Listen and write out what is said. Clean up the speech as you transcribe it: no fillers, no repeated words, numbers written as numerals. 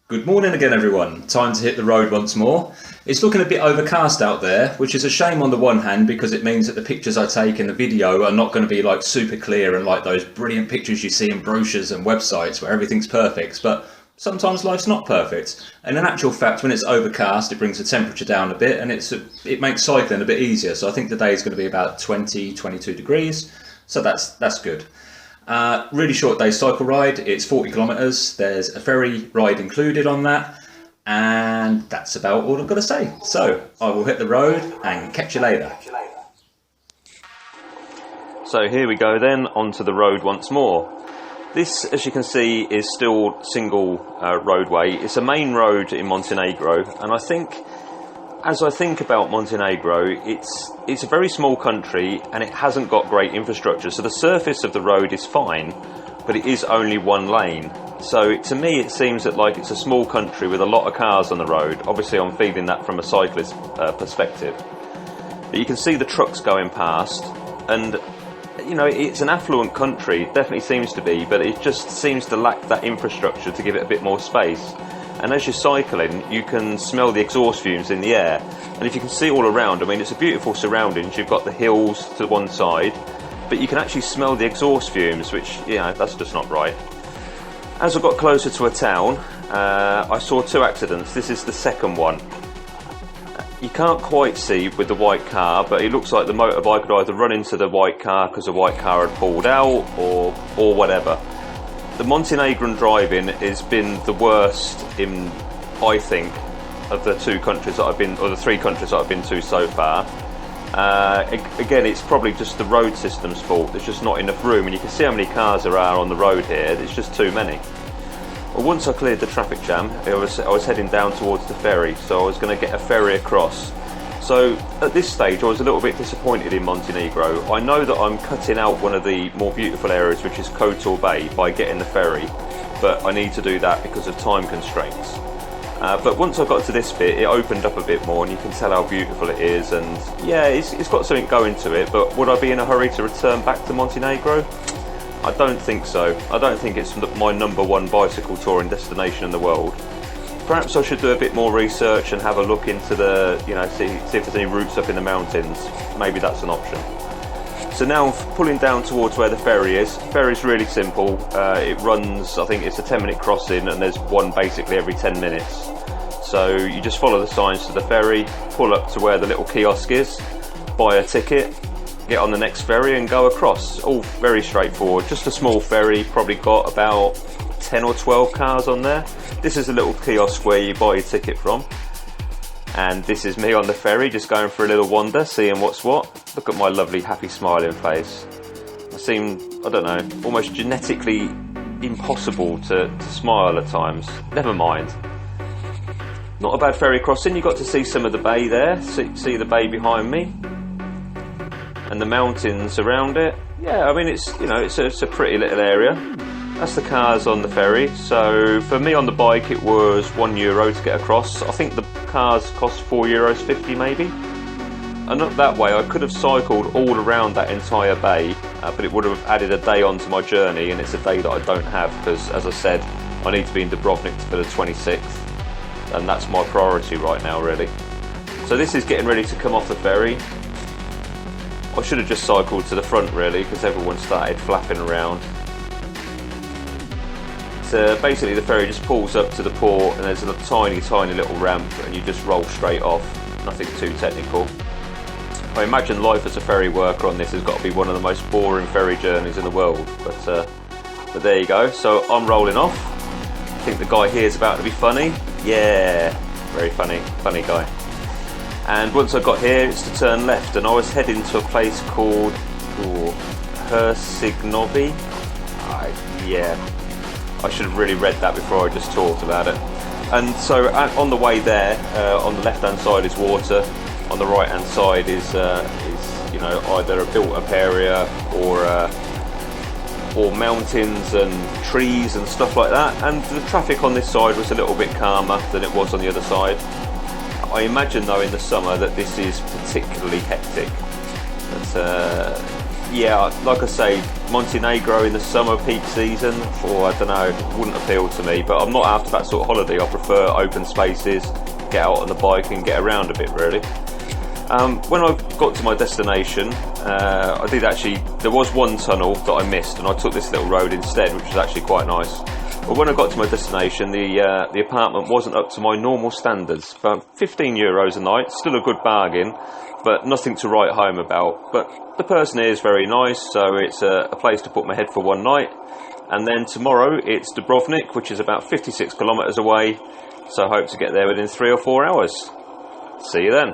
Good morning again, everyone. Time to hit the road once more. It's looking a bit overcast out there, which is a shame on the one hand because it means that the pictures I take in the video are not going to be like super clear and like those brilliant pictures you see in brochures and websites where everything's perfect, but sometimes life's not perfect. And in actual fact, when it's overcast, it brings the temperature down a bit and it makes cycling a bit easier. So I think today is going to be about 22 degrees, so that's good. Really short day cycle ride, it's 40 kilometers, there's a ferry ride included on that, and that's about all I've got to say. So I will hit the road and catch you later. So here we go then, onto the road once more. This, as you can see, is still single roadway. It's a main road in Montenegro, and I think, as I think about Montenegro, it's a very small country and it hasn't got great infrastructure. So the surface of the road is fine, but it is only one lane. So to me, it seems that like it's a small country with a lot of cars on the road. Obviously, I'm feeling that from a cyclist perspective. But you can see the trucks going past, and you know, it's an affluent country, it definitely seems to be, but it just seems to lack that infrastructure to give it a bit more space. And as you're cycling, you can smell the exhaust fumes in the air. And if you can see all around, I mean, it's a beautiful surroundings. You've got the hills to one side, but you can actually smell the exhaust fumes, which, you know, that's just not right. As I got closer to a town, I saw two accidents. This is the second one. You can't quite see with the white car, but it looks like the motorbike could either run into the white car because the white car had pulled out or whatever. The Montenegrin driving has been the worst in, I think, of the two countries that I've been, or the three countries that I've been to so far. Again, it's probably just the road system's fault. There's just not enough room, and you can see how many cars there are on the road here. There's just too many. Well, once I cleared the traffic jam, I was heading down towards the ferry, so I was going to get a ferry across. So at this stage I was a little bit disappointed in Montenegro. I know that I'm cutting out one of the more beautiful areas, which is Kotor Bay, by getting the ferry, but I need to do that because of time constraints. But once I got to this bit, it opened up a bit more and you can tell how beautiful it is, and yeah, it's got something going to it. But would I be in a hurry to return back to Montenegro? I don't think so. I don't think it's my #1 bicycle touring destination in the world. Perhaps I should do a bit more research and have a look into the, you know, see if there's any routes up in the mountains. Maybe that's an option. So now I'm pulling down towards where the ferry is. The ferry's really simple. It runs, I think it's a 10-minute crossing, and there's one basically every 10 minutes. So you just follow the signs to the ferry, pull up to where the little kiosk is, buy a ticket, get on the next ferry and go across. All very straightforward. Just a small ferry, probably got about 10 or 12 cars on there. This is a little kiosk where you buy your ticket from, and this is me on the ferry just going for a little wander, seeing what's what. Look at my lovely happy smiling face. I seem, I don't know, almost genetically impossible to smile at times. Never mind. Not a bad ferry crossing. You got to see some of the bay there, see the bay behind me and the mountains around it. Yeah, I mean, it's, you know, it's a pretty little area. That's the cars on the ferry. So for me on the bike, it was €1 to get across. I think the cars cost €4.50 maybe. And up that way, I could have cycled all around that entire bay, but it would have added a day onto my journey, and it's a day that I don't have because, as I said, I need to be in Dubrovnik for the 26th, and that's my priority right now, really. So this is getting ready to come off the ferry. I should have just cycled to the front, really, because everyone started flapping around. So basically the ferry just pulls up to the port and there's a tiny little ramp and you just roll straight off. Nothing too technical. I imagine life as a ferry worker on this has got to be one of the most boring ferry journeys in the world, but there you go. So I'm rolling off. I think the guy here is about to be funny. Yeah, very funny guy. And once I got here, it's to turn left, and I was heading to a place called Herceg, Novi. Yeah, I should have really read that before I just talked about it. And so on the way there, on the left hand side is water, on the right hand side is you know, either a built up area or mountains and trees and stuff like that. And the traffic on this side was a little bit calmer than it was on the other side. I imagine though in the summer that this is particularly hectic. But Yeah, like I say, Montenegro in the summer peak season, or I don't know, wouldn't appeal to me. But I'm not after that sort of holiday. I prefer open spaces, get out on the bike and get around a bit, really. When I got to my destination, I did actually, there was one tunnel that I missed, and I took this little road instead, which was actually quite nice. But when I got to my destination, the apartment wasn't up to my normal standards. About €15 a night, still a good bargain, but nothing to write home about. But the person here is very nice, so it's a place to put my head for one night. And then tomorrow it's Dubrovnik, which is about 56 kilometres away, so I hope to get there within 3 or 4 hours. See you then.